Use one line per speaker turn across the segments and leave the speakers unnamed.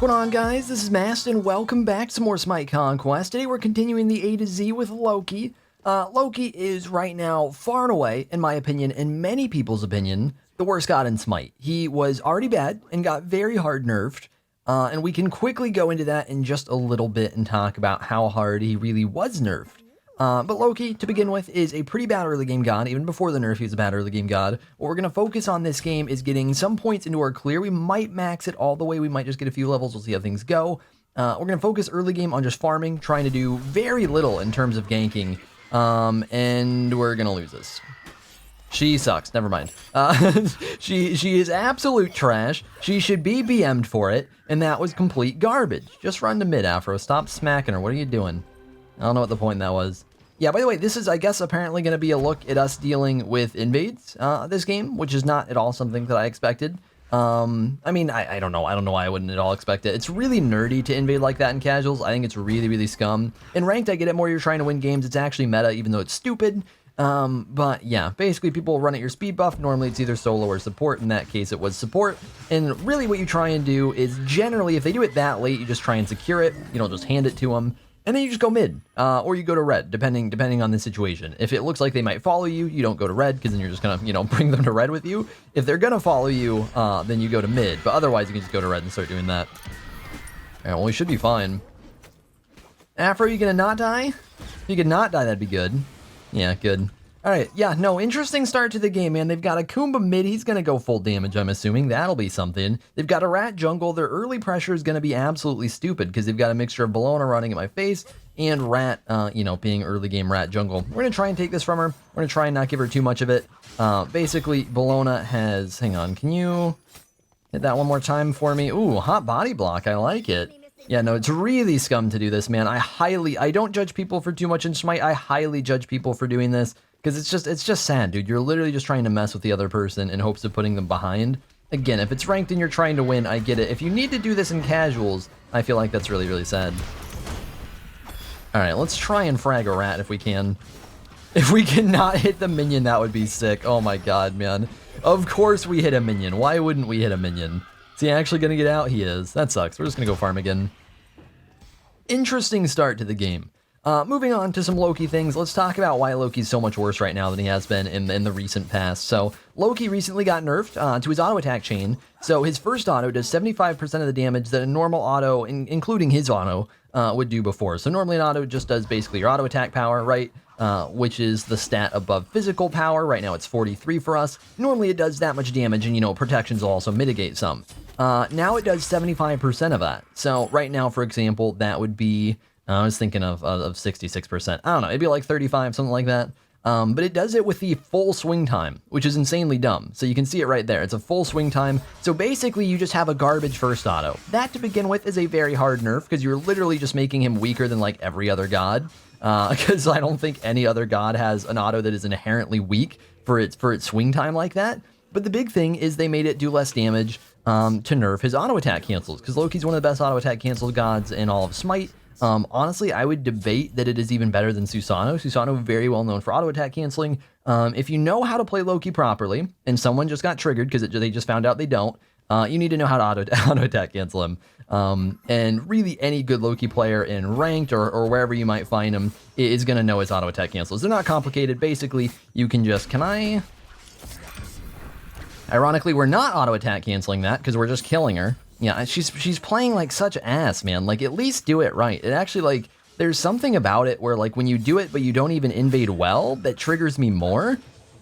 going on, guys? This is Mast, and welcome back to more SMITE Conquest. Today we're continuing the A to Z with Loki. Loki is right now, far and away, in my opinion, and many people's opinion, the worst god in SMITE. He was already bad and got very hard nerfed, and we can quickly go into that in just a little bit and talk about how hard he really was nerfed. But Loki, to begin with, is a pretty bad early game god. Even before the nerf, he was a bad early game god. What we're going to focus on this game is getting some points into our clear. We might max it all the way. We might just get a few levels. We'll see how things go. We're going to focus early game on just farming, trying to do very little in terms of ganking. And we're going to lose this. She sucks. Never mind. She is absolute trash. She should be BM'd for it. And that was complete garbage. Just run to mid, Afro. Stop smacking her. What are you doing? I don't know what the point that was. Yeah, by the way, this is, I guess, apparently going to be a look at us dealing with invades this game, which is not at all something that I expected. I mean, I don't know. I don't know why I wouldn't at all expect it. It's really nerdy to invade like that in casuals. I think it's really, really scum. In ranked, I get it more. You're trying to win games. It's actually meta, even though it's stupid. But yeah, basically people run at your speed buff. Normally it's either solo or support. In that case, it was support. And really what you try and do is generally, if they do it that late, you just try and secure it. You don't just hand it to them. And then you just go mid, or you go to red, depending on the situation. If it looks like they might follow you, you don't go to red, because then you're just gonna, bring them to red with you. If they're gonna follow you, then you go to mid. But otherwise, you can just go to red and start doing that. Alright, well, we should be fine. Afro, you gonna not die? If you could not die, that'd be good. Yeah, good. Alright, yeah, no, interesting start to the game, man. They've got a Kumba mid, he's gonna go full damage, I'm assuming. That'll be something. They've got a rat jungle, their early pressure is gonna be absolutely stupid, because they've got a mixture of Bellona running at my face, and rat, being early game rat jungle. We're gonna try and take this from her. We're gonna try and not give her too much of it. Basically, Bellona has, hang on, can you hit that one more time for me? Ooh, hot body block, I like it. Yeah, no, it's really scum to do this, man. I don't judge people for too much in Smite. I highly judge people for doing this. Because it's just sad, dude. You're literally just trying to mess with the other person in hopes of putting them behind. Again, if it's ranked and you're trying to win, I get it. If you need to do this in casuals, I feel like that's really, really sad. Alright, let's try and frag a rat if we can. If we cannot hit the minion, that would be sick. Oh my god, man. Of course we hit a minion. Why wouldn't we hit a minion? Is he actually going to get out? He is. That sucks. We're just going to go farm again. Interesting start to the game. Moving on to some Loki things, let's talk about why Loki's so much worse right now than he has been in the recent past. So, Loki recently got nerfed to his auto attack chain. So, his first auto does 75% of the damage that a normal auto, including his auto, would do before. So, normally an auto just does basically your auto attack power, right? Which is the stat above physical power. Right now it's 43 for us. Normally it does that much damage, and protections will also mitigate some. Now it does 75% of that. So, right now, for example, that would be... I was thinking of 66%. I don't know, it'd be like 35, something like that. But it does it with the full swing time, which is insanely dumb. So you can see it right there. It's a full swing time. So basically, you just have a garbage first auto. That, to begin with, is a very hard nerf, because you're literally just making him weaker than, like, every other god. Because I don't think any other god has an auto that is inherently weak for its swing time like that. But the big thing is they made it do less damage to nerf his auto attack cancels, because Loki's one of the best auto attack cancel gods in all of Smite. Honestly, I would debate that it is even better than Susanoo. Susanoo, very well known for auto attack canceling. If you know how to play Loki properly, and someone just got triggered because they just found out they don't, you need to know how to auto attack cancel him. And really, any good Loki player in ranked or wherever you might find him is going to know his auto attack cancels. They're not complicated. Basically, you can just, ironically, we're not auto attack canceling that because we're just killing her. Yeah, she's playing like such ass, man. Like, at least do it right. It actually, like, there's something about it where, like, when you do it but you don't even invade well, that triggers me more.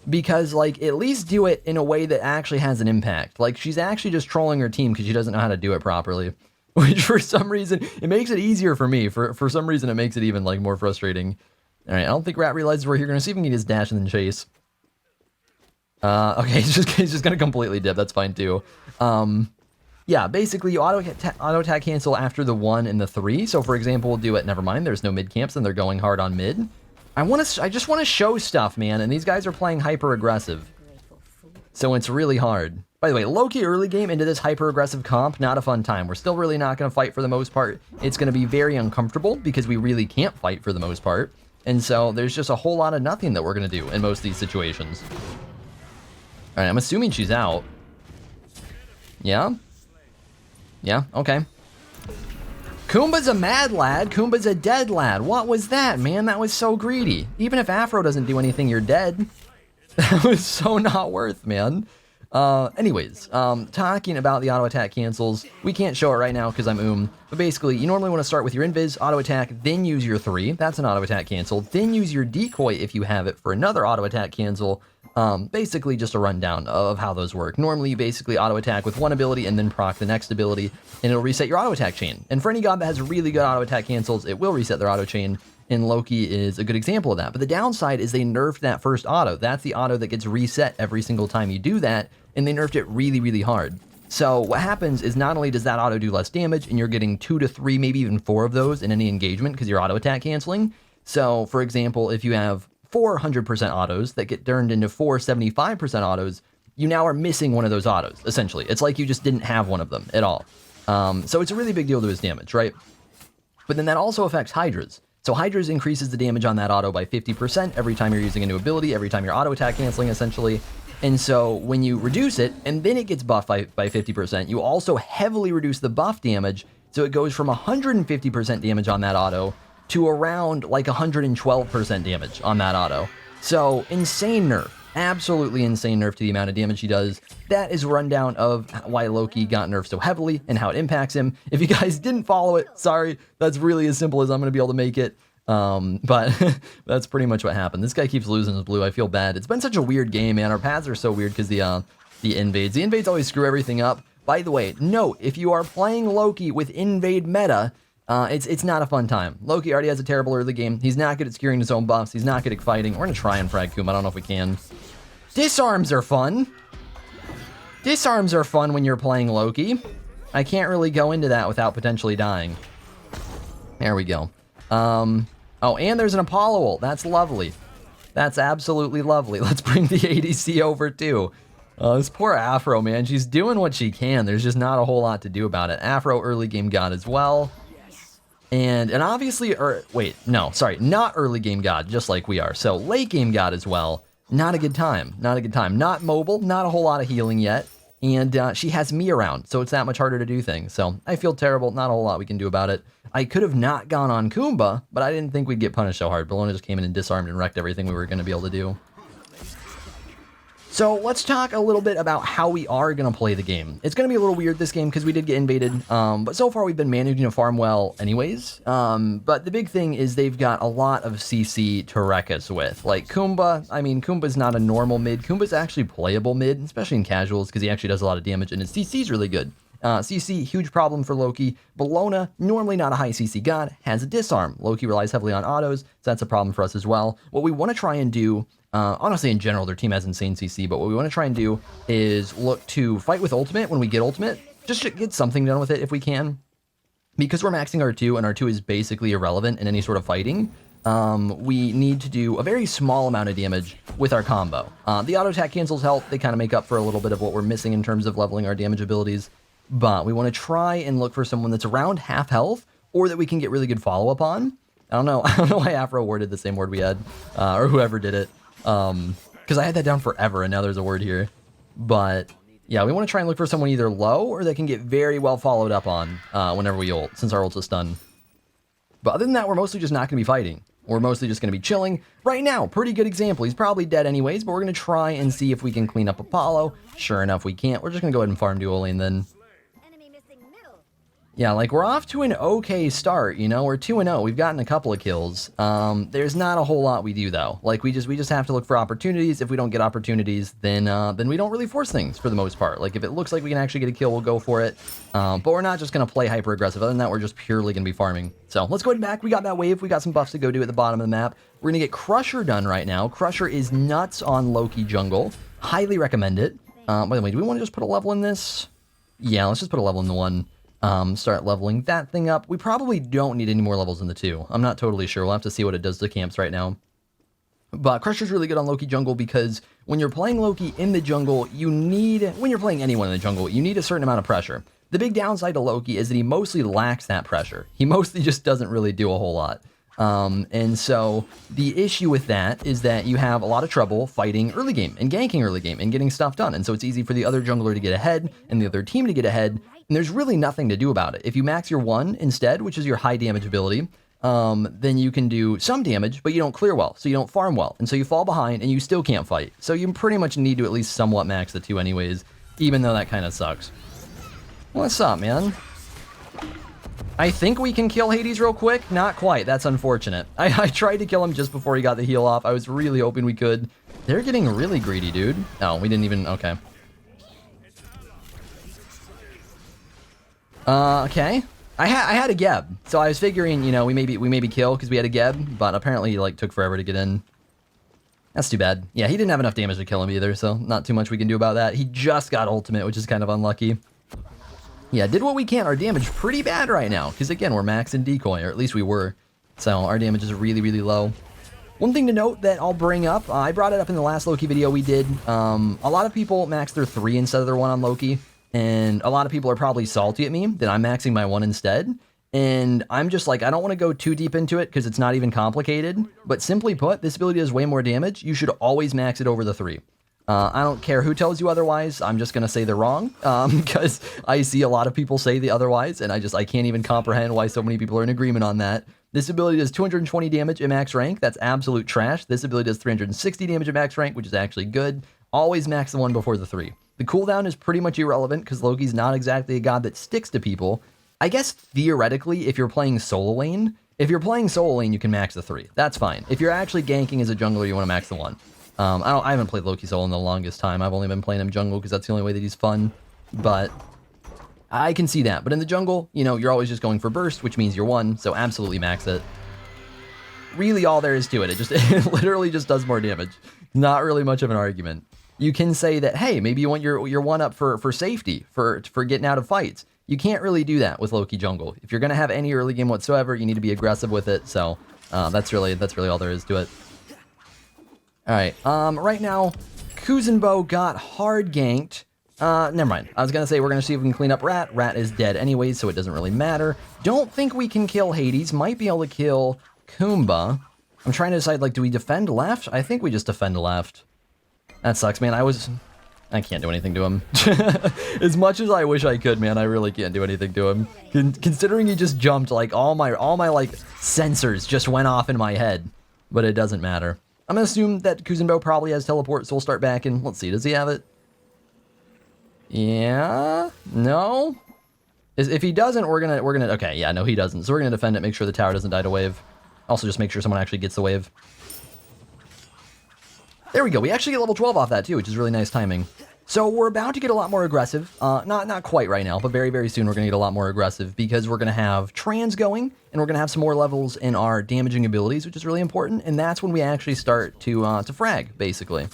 Because, like, at least do it in a way that actually has an impact. Like, she's actually just trolling her team because she doesn't know how to do it properly. Which, for some reason, it makes it easier for me. For some reason, it makes it even, like, more frustrating. Alright, I don't think Rat realizes we're here. We're gonna see if we can get his dash and then chase. Okay, he's just gonna completely dip. That's fine, too. Yeah, basically you auto attack cancel after the 1 and the 3. So for example, we'll do it. Never mind, there's no mid camps and they're going hard on mid. I just want to show stuff, man, and these guys are playing hyper aggressive. So it's really hard. By the way, Loki early game into this hyper aggressive comp, not a fun time. We're still really not going to fight for the most part. It's going to be very uncomfortable because we really can't fight for the most part. And so there's just a whole lot of nothing that we're going to do in most of these situations. All right, I'm assuming she's out. Yeah? Yeah, okay. Kumba's a mad lad. Kumba's a dead lad. What was that, man? That was so greedy. Even if Afro doesn't do anything, you're dead. That was so not worth, man. Anyways, talking about the auto attack cancels, we can't show it right now because I'm but basically, you normally want to start with your invis, auto attack, then use your 3. That's an auto attack cancel. Then use your decoy if you have it for another auto attack cancel. Basically just a rundown of how those work. Normally, you basically auto attack with one ability and then proc the next ability, and it'll reset your auto attack chain. And for any god that has really good auto attack cancels, it will reset their auto chain. And Loki is a good example of that. But the downside is they nerfed that first auto. That's the auto that gets reset every single time you do that, and they nerfed it really, really hard. So what happens is not only does that auto do less damage, and you're getting 2 to 3, maybe even 4 of those in any engagement because you're auto attack canceling. So for example, if you have 400% autos that get turned into 475% autos, you now are missing one of those autos, essentially. It's like you just didn't have one of them at all. So it's a really big deal to his damage, right? But then that also affects Hi-Rez. So Hi-Rez increases the damage on that auto by 50% every time you're using a new ability, every time you're auto attack canceling, essentially. And so when you reduce it, and then it gets buffed by 50%, you also heavily reduce the buff damage, so it goes from 150% damage on that auto to around like 112% damage on that auto. So insane nerf. Absolutely insane nerf to the amount of damage he does. That is a rundown of why Loki got nerfed so heavily and how it impacts him. If you guys didn't follow it, sorry, that's really as simple as I'm going to be able to make it. But that's pretty much what happened. This guy keeps losing his blue. I feel bad. It's been such a weird game, man. Our paths are so weird because the invades. The invades always screw everything up. By the way, note, if you are playing Loki with invade meta, it's not a fun time. Loki already has a terrible early game. He's not good at securing his own buffs. He's not good at fighting. We're going to try and frag Kuma. I don't know if we can. Disarms are fun. Disarms are fun when you're playing Loki. I can't really go into that without potentially dying. There we go. Oh, and there's an Apollo ult. That's lovely. That's absolutely lovely. Let's bring the ADC over too. This poor Afro, man. She's doing what she can. There's just not a whole lot to do about it. Afro early game god as well. And obviously, not early game god, just like we are. So late game god as well. Not a good time. Not a good time. Not mobile. Not a whole lot of healing yet. And she has me around, so it's that much harder to do things. So I feel terrible. Not a whole lot we can do about it. I could have not gone on Kumba, but I didn't think we'd get punished so hard. Bellona just came in and disarmed and wrecked everything we were going to be able to do. So let's talk a little bit about how we are going to play the game. It's going to be a little weird this game because we did get invaded, but so far we've been managing to farm well anyways. But the big thing is they've got a lot of CC to wreck us with. Like Kumba, I mean, Kumba's not a normal mid. Kumba's actually playable mid, especially in casuals because he actually does a lot of damage and his CC's really good. CC, huge problem for Loki. Bellona, normally not a high CC god, has a disarm. Loki relies heavily on autos, so that's a problem for us as well. What we want to try and do, honestly in general, their team has insane CC, but what we want to try and do is look to fight with ultimate when we get ultimate. Just to get something done with it if we can. Because we're maxing R2, and R2 is basically irrelevant in any sort of fighting, we need to do a very small amount of damage with our combo. The auto attack cancels help. They kind of make up for a little bit of what we're missing in terms of leveling our damage abilities. But we want to try and look for someone that's around half health, or that we can get really good follow-up on. I don't know why Afro worded the same word we had, or whoever did it. Because I had that down forever, and now there's a word here. But yeah, we want to try and look for someone either low, or that can get very well followed up on whenever we ult, since our ult's a stun. But other than that, we're mostly just not going to be fighting. We're mostly just going to be chilling. Right now, pretty good example. He's probably dead anyways, but we're going to try and see if we can clean up Apollo. Sure enough, we can't. We're just going to go ahead and farm duo lane then. Yeah, like, we're off to an okay start, you know? We're 2-0. We've gotten a couple of kills. There's not a whole lot we do, though. Like, we just have to look for opportunities. If we don't get opportunities, then we don't really force things, for the most part. Like, if it looks like we can actually get a kill, we'll go for it. But we're not just going to play hyper-aggressive. Other than that, we're just purely going to be farming. So, let's go ahead and back. We got that wave. We got some buffs to go do at the bottom of the map. We're going to get Crusher done right now. Crusher is nuts on Loki jungle. Highly recommend it. By the way, do we want to just put a level in this? Yeah, let's just put a level in the 1. Start leveling that thing up. We probably don't need any more levels in the 2. I'm not totally sure. We'll have to see what it does to camps right now. But Crusher's really good on Loki jungle because when you're playing Loki in the jungle, when you're playing anyone in the jungle, you need a certain amount of pressure. The big downside to Loki is that he mostly lacks that pressure. He mostly just doesn't really do a whole lot. And so the issue with that is that you have a lot of trouble fighting early game and ganking early game and getting stuff done. And so it's easy for the other jungler to get ahead and the other team to get ahead. And there's really nothing to do about it. If you max your 1 instead, which is your high damage ability, then you can do some damage, but you don't clear well, so you don't farm well. And so you fall behind and you still can't fight. So you pretty much need to at least somewhat max the 2 anyways, even though that kind of sucks. What's up, man? I think we can kill Hades real quick. Not quite. That's unfortunate. I tried to kill him just before he got the heal off. I was really hoping we could. They're getting really greedy, dude. No, we didn't even... Okay. Okay. I had a Geb, so I was figuring, you know, we maybe kill because we had a Geb, but apparently he, like, took forever to get in. That's too bad. Yeah, he didn't have enough damage to kill him either, so not too much we can do about that. He just got ultimate, which is kind of unlucky. Yeah, did what we can. Our damage pretty bad right now, because again, we're maxing decoy, or at least we were. So our damage is really, really low. One thing to note that I'll bring up, I brought it up in the last Loki video we did. A lot of people max their 3 instead of their 1 on Loki, and a lot of people are probably salty at me that I'm maxing my 1 instead. And I'm just like, I don't want to go too deep into it because it's not even complicated. But simply put, this ability does way more damage. You should always max it over the 3. I don't care who tells you otherwise. I'm just going to say they're wrong because I see a lot of people say the otherwise, and I can't even comprehend why so many people are in agreement on that. This ability does 220 damage at max rank. That's absolute trash. This ability does 360 damage at max rank, which is actually good. Always max the 1 before the 3. The cooldown is pretty much irrelevant because Loki's not exactly a god that sticks to people. I guess theoretically, if you're playing solo lane, you can max the 3. That's fine. If you're actually ganking as a jungler, you want to max the 1. I haven't played Loki solo in the longest time. I've only been playing him jungle because that's the only way that he's fun. But I can see that. But in the jungle, you know, you're always just going for burst, which means you're 1, so absolutely max it. Really all there is to it. It literally just does more damage. Not really much of an argument. You can say that, hey, maybe you want your 1 up for safety, for getting out of fights. You can't really do that with Loki jungle. If you're going to have any early game whatsoever, you need to be aggressive with it. So that's really all there is to it. All right, right now, Kuzenbo got hard ganked. Never mind. I was going to say we're going to see if we can clean up Rat. Rat is dead anyways, so it doesn't really matter. Don't think we can kill Hades. Might be able to kill Kumba. I'm trying to decide, like, do we defend left? I think we just defend left. That sucks, man. I can't do anything to him. As much as I wish I could, man, I really can't do anything to him. Considering he just jumped, like, all my like, sensors just went off in my head. But it doesn't matter. I'm going to assume that Kuzenbo probably has teleport, so we'll start back in. Let's see, does he have it? Yeah? No? If he doesn't, we're gonna, okay, yeah, no, he doesn't. So we're gonna defend it, make sure the tower doesn't die to wave. Also, just make sure someone actually gets the wave. There we go, we actually get level 12 off that too, which is really nice timing. So we're about to get a lot more aggressive. Not quite right now, but very, very soon we're gonna get a lot more aggressive because we're gonna have trans going, and we're gonna have some more levels in our damaging abilities, which is really important, and that's when we actually start to frag, basically.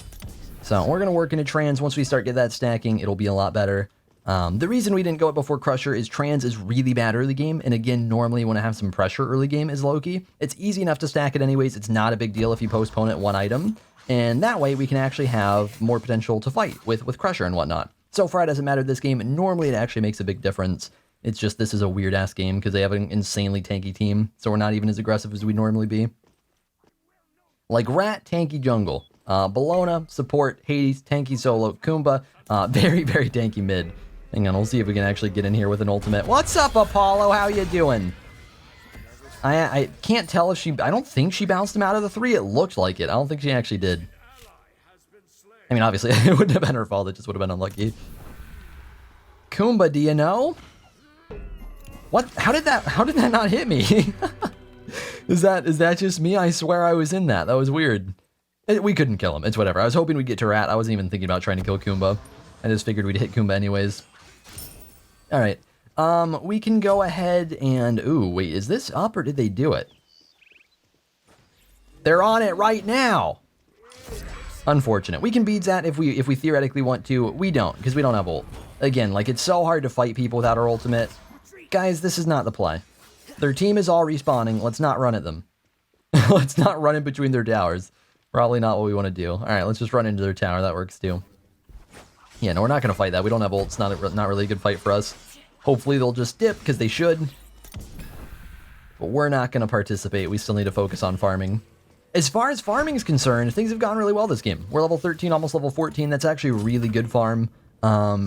So we're gonna work into trans. Once we start get that stacking, it'll be a lot better. The reason we didn't go it before Crusher is trans is really bad early game, and again, normally you want to have some pressure early game is Loki. It's easy enough to stack it anyways. It's not a big deal if you postpone it 1 item. And that way we can actually have more potential to fight with Crusher and whatnot. So far it hasn't mattered this game. Normally it actually makes a big difference. It's just this is a weird ass game because they have an insanely tanky team. So we're not even as aggressive as we'd normally be. Like Rat, tanky jungle. Bellona, support, Hades, tanky solo, Kumba, very, very tanky mid. Hang on, we'll see if we can actually get in here with an ultimate. What's up, Apollo? How you doing? I can't tell if I don't think she bounced him out of the 3. It looked like it. I don't think she actually did. I mean, obviously, it wouldn't have been her fault. It just would have been unlucky. Kumba, do you know? What? How did that not hit me? Is that just me? I swear I was in that. That was weird. We couldn't kill him. It's whatever. I was hoping we'd get to Rat. I wasn't even thinking about trying to kill Kumba. I just figured we'd hit Kumba anyways. All right. We can go ahead and... Ooh, wait, is this up or did they do it? They're on it right now! Unfortunate. We can beads that if we theoretically want to. We don't, because we don't have ult. Again, like, it's so hard to fight people without our ultimate. Guys, this is not the play. Their team is all respawning. Let's not run at them. Let's not run in between their towers. Probably not what we want to do. Alright, let's just run into their tower. That works too. Yeah, no, we're not going to fight that. We don't have ult. It's not really a good fight for us. Hopefully they'll just dip, because they should. But we're not going to participate. We still need to focus on farming. As far as farming is concerned, things have gone really well this game. We're level 13, almost level 14. That's actually a really good farm.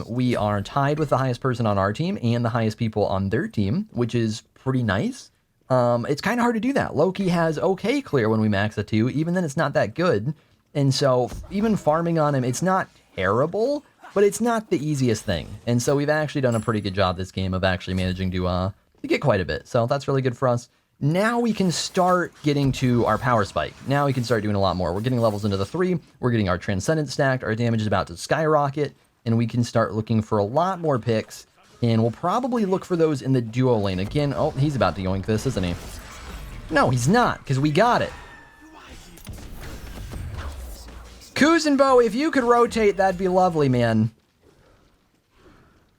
We are tied with the highest person on our team and the highest people on their team, which is pretty nice. It's kind of hard to do that. Loki has okay clear when we max a 2, even then it's not that good. And so even farming on him, it's not terrible, but it's not the easiest thing. And so we've actually done a pretty good job this game of actually managing to get quite a bit. So that's really good for us. Now we can start getting to our power spike. Now we can start doing a lot more. We're getting levels into the 3. We're getting our transcendent stacked. Our damage is about to skyrocket. And we can start looking for a lot more picks. And we'll probably look for those in the duo lane. Again, oh, he's about to yoink this, isn't he? No, he's not, because we got it. Kuzenbo, if you could rotate, that'd be lovely, man.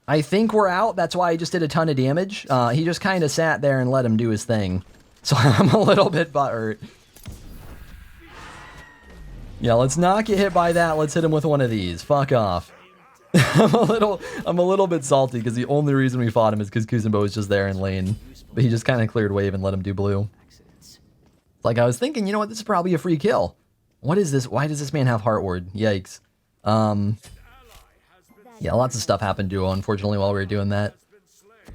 I think we're out. That's why I just did a ton of damage. He just kind of sat there and let him do his thing. So I'm a little bit butthurt. Yeah, let's not get hit by that. Let's hit him with one of these. Fuck off. I'm a little bit salty because the only reason we fought him is because Kuzenbo was just there in lane. But he just kind of cleared wave and let him do blue. Like I was thinking, you know what? This is probably a free kill. What is this? Why does this man have Heart Ward? Yikes. Yeah, lots of stuff happened duo, unfortunately, while we were doing that.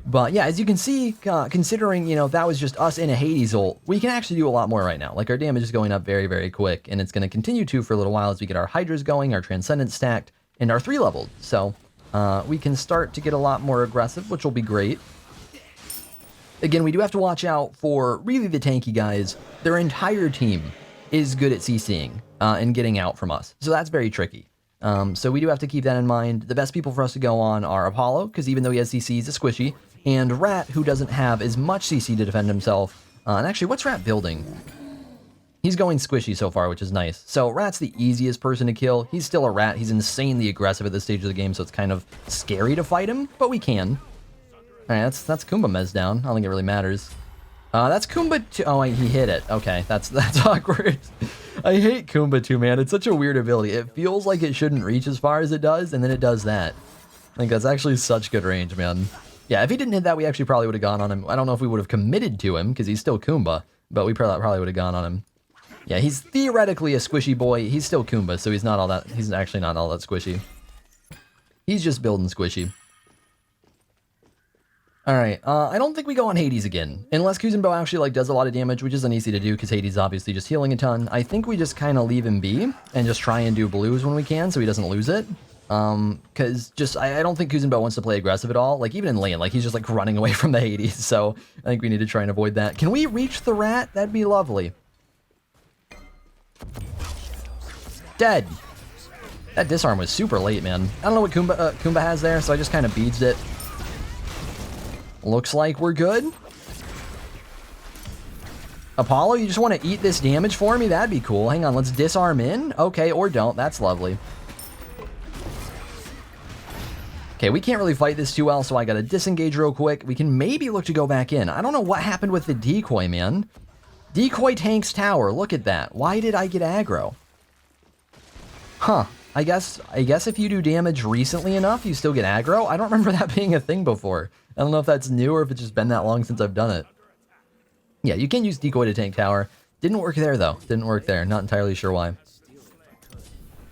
But yeah, as you can see, considering, you know, that was just us in a Hades ult, we can actually do a lot more right now. Like, our damage is going up very, very quick, and it's going to continue to for a little while as we get our Hydras going, our Transcendent stacked, and our 3 leveled. So, we can start to get a lot more aggressive, which will be great. Again, we do have to watch out for really the tanky guys. Their entire team is good at CCing and getting out from us. So that's very tricky. So we do have to keep that in mind. The best people for us to go on are Apollo, because even though he has CC, he's a squishy, and Rat, who doesn't have as much CC to defend himself. And actually, what's Rat building? He's going squishy so far, which is nice. So Rat's the easiest person to kill. He's still a Rat. He's insanely aggressive at this stage of the game, so it's kind of scary to fight him, but we can. All right, that's Kumba Mez down. I don't think it really matters. That's Kumba 2. Oh, he hit it. Okay, that's awkward. I hate Kumba 2, man. It's such a weird ability. It feels like it shouldn't reach as far as it does, and then it does that. I think that's actually such good range, man. Yeah, if he didn't hit that, we actually probably would have gone on him. I don't know if we would have committed to him, because he's still Kumba, but we probably would have gone on him. Yeah, he's theoretically a squishy boy. He's still Kumba, so he's actually not all that squishy. He's just building squishy. Alright, I don't think we go on Hades again. Unless Kuzenbo actually, like, does a lot of damage, which isn't easy to do, because Hades is obviously just healing a ton. I think we just kind of leave him be, and just try and do blues when we can, so he doesn't lose it. Because I don't think Kuzenbo wants to play aggressive at all. Like, even in lane, like, he's just, like, running away from the Hades, so I think we need to try and avoid that. Can we reach the Rat? That'd be lovely. Dead. That disarm was super late, man. I don't know what Kumba has there, so I just kind of beads it. Looks like we're good. Apollo, you just want to eat this damage for me? That'd be cool. Hang on, let's disarm in. Okay, or don't. That's lovely. Okay, we can't really fight this too well, so I gotta disengage real quick. We can maybe look to go back in. I don't know what happened with the decoy, man. Decoy tanks tower. Look at that. Why did I get aggro? Huh. I guess if you do damage recently enough, you still get aggro. I don't remember that being a thing before. I don't know if that's new or if it's just been that long since I've done it. Yeah, you can use decoy to tank tower. Didn't work there, though. Didn't work there. Not entirely sure why.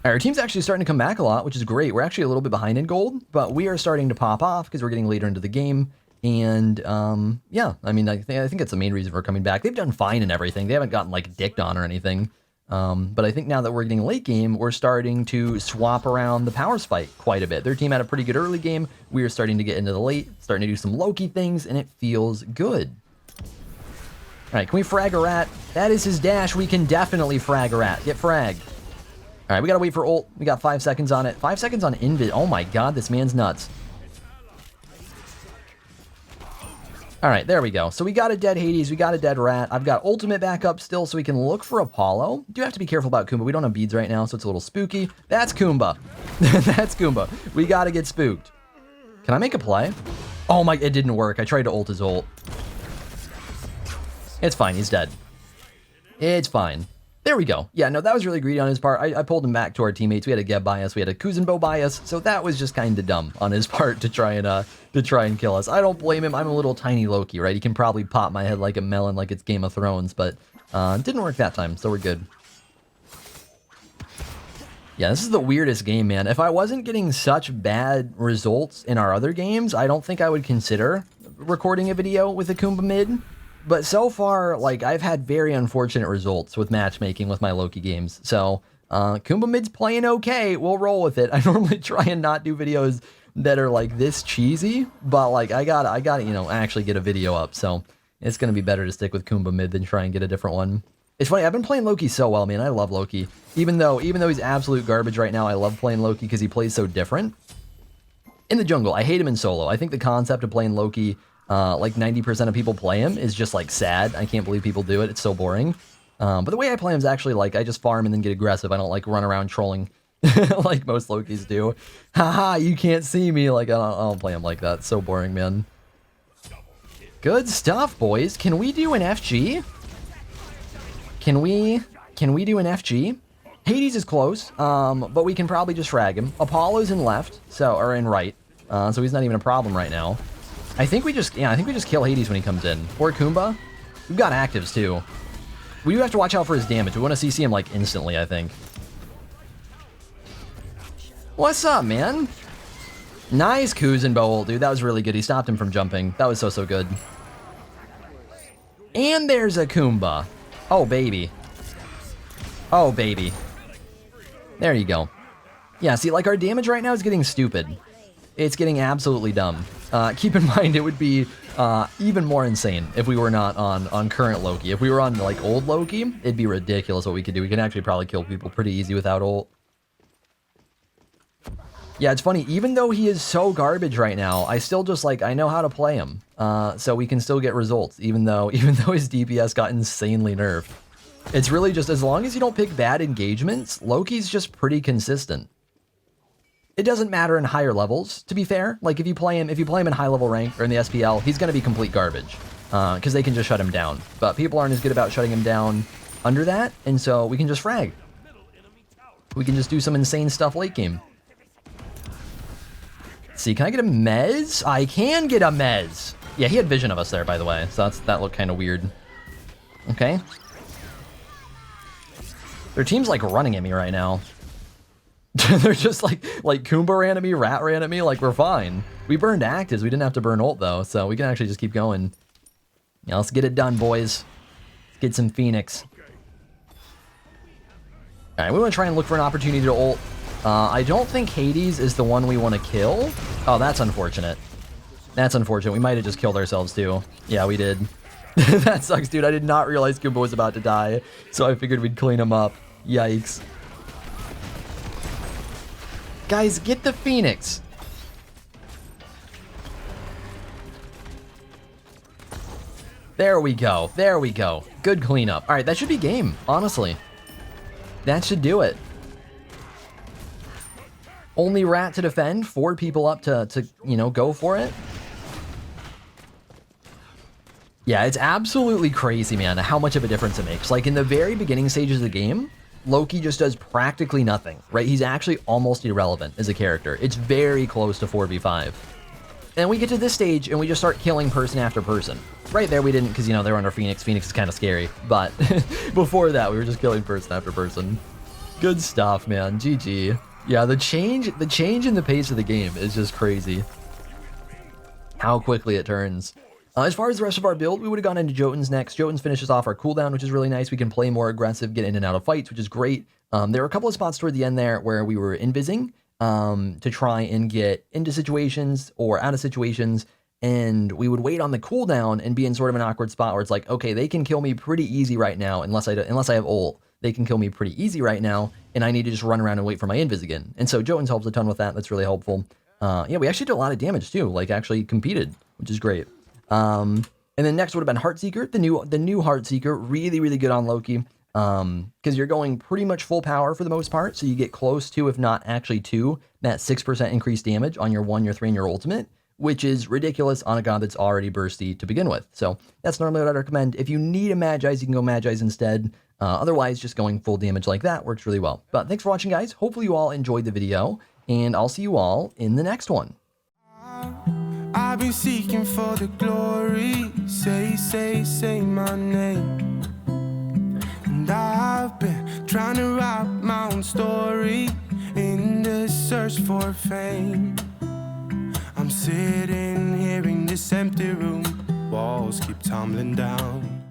Our team's actually starting to come back a lot, which is great. We're actually a little bit behind in gold, but we are starting to pop off because we're getting later into the game. And, yeah, I mean, I think that's the main reason we're coming back. They've done fine and everything. They haven't gotten, like, dicked on or anything. But I think now that we're getting late game, we're starting to swap around the power spike quite a bit. Their team had a pretty good early game. We are starting to get into the late, starting to do some Loki things, and it feels good. All right, can we frag a Rat? That is his dash. We can definitely frag a Rat. Get fragged. All right, we got to wait for ult. We got 5 seconds on it. 5 seconds on invis. Oh my god, this man's nuts. All right, there we go. So we got a dead Hades, we got a dead Rat. I've got ultimate back up still, so we can look for Apollo. Do have to be careful about Kumba. We don't have beads right now, so it's a little spooky. That's Kumba. That's Kumba. We got to get spooked. Can I make a play? Oh my, it didn't work. I tried to ult his ult. It's fine, he's dead. It's fine. There we go. Yeah, no, that was really greedy on his part. I pulled him back to our teammates. We had a Geb bias, we had a Kuzenbo bias, so that was just kind of dumb on his part to try and kill us. I don't blame him. I'm a little tiny Loki, right? He can probably pop my head like a melon, like it's Game of Thrones, but didn't work that time, so we're good. Yeah, this is the weirdest game, man. If I wasn't getting such bad results in our other games, I don't think I would consider recording a video with a Kumba mid. But so far, like, I've had very unfortunate results with matchmaking with my Loki games. So, Kumba mid's playing okay. We'll roll with it. I normally try and not do videos that are, like, this cheesy. But, like, I gotta, you know, actually get a video up. So, it's gonna be better to stick with Kumba mid than try and get a different one. It's funny, I've been playing Loki so well, man. I love Loki. Even though he's absolute garbage right now, I love playing Loki because he plays so different. In the jungle, I hate him in solo. I think the concept of playing Loki, like 90% of people play him, is just like sad. I can't believe people do it. It's so boring. But the way I play him is actually like, I just farm and then get aggressive. I don't like run around trolling like most Lokis do. Haha, you can't see me. Like, I don't play him like that. It's so boring, man. Good stuff, boys. Can we do an FG? Can we do an FG? Hades is close, but we can probably just frag him. Apollo's in left, or in right, so he's not even a problem right now. I think we just kill Hades when he comes in. Or Kumba. We've got actives too. We do have to watch out for his damage. We want to CC him like instantly, I think. What's up, man? Nice Kuzenbo ult, dude. That was really good. He stopped him from jumping. That was so good. And there's a Kumba. Oh, baby. Oh, baby. There you go. Yeah, see, like, our damage right now is getting stupid. It's getting absolutely dumb. Keep in mind, it would be even more insane if we were not on current Loki. If we were on, like, old Loki, it'd be ridiculous what we could do. We can actually probably kill people pretty easy without ult. Yeah, it's funny. Even though he is so garbage right now, I still just, like, I know how to play him. So we can still get results, even though his DPS got insanely nerfed. It's really just, as long as you don't pick bad engagements, Loki's just pretty consistent. It doesn't matter in higher levels, to be fair. Like, if you play him in high level rank or in the SPL, he's gonna be complete garbage. Because they can just shut him down. But people aren't as good about shutting him down under that, and so we can just frag. We can just do some insane stuff late game. Let's see, can I get a mez? I can get a mez! Yeah, he had vision of us there, by the way, so that looked kind of weird. Okay. Their team's like running at me right now. They're just like Kumba ran at me, Rat ran at me, like we're fine. We burned actives, we didn't have to burn ult though, so we can actually just keep going. Yeah, let's get it done, boys. Let's get some Phoenix. Alright, we want to try and look for an opportunity to ult. I don't think Hades is the one we want to kill. Oh, that's unfortunate. That's unfortunate. We might have just killed ourselves too. Yeah, we did. That sucks, dude. I did not realize Kumba was about to die, so I figured we'd clean him up. Yikes. Guys, get the Phoenix. There we go. There we go. Good cleanup. All right, that should be game, honestly. That should do it. Only Rat to defend, 4 people up to you know, go for it. Yeah, it's absolutely crazy, man, how much of a difference it makes. Like, in the very beginning stages of the game, Loki just does practically nothing, right? He's actually almost irrelevant as a character. It's very close to 4v5. And we get to this stage, and we just start killing person after person. Right there, we didn't, because, you know, they're under Phoenix. Phoenix is kind of scary. But before that, we were just killing person after person. Good stuff, man. GG. Yeah, the change in the pace of the game is just crazy. How quickly it turns. As far as the rest of our build, we would have gone into Jotuns next. Jotuns finishes off our cooldown, which is really nice. We can play more aggressive, get in and out of fights, which is great. There were a couple of spots toward the end there where we were invising to try and get into situations or out of situations, and we would wait on the cooldown and be in sort of an awkward spot where it's like, okay, they can kill me pretty easy right now unless I have ult. They can kill me pretty easy right now, and I need to just run around and wait for my invis again. And so Jotuns helps a ton with that. That's really helpful. Yeah, we actually did a lot of damage too, like actually competed, which is great. And then next would have been Heartseeker, the new Heartseeker, really good on Loki, because you're going pretty much full power for the most part, so you get close to, if not actually to, that 6% increased damage on your 1, your 3, and your ultimate, which is ridiculous on a god that's already bursty to begin with. So that's normally what I'd recommend. If you need a Magi's, you can go Magi's instead. Otherwise, just going full damage like that works really well. But thanks for watching, guys. Hopefully you all enjoyed the video, and I'll see you all in the next one.
I've been seeking for the glory, say my name. And I've been trying to write my own story. search for fame. I'm sitting here in this empty room, walls keep tumbling down.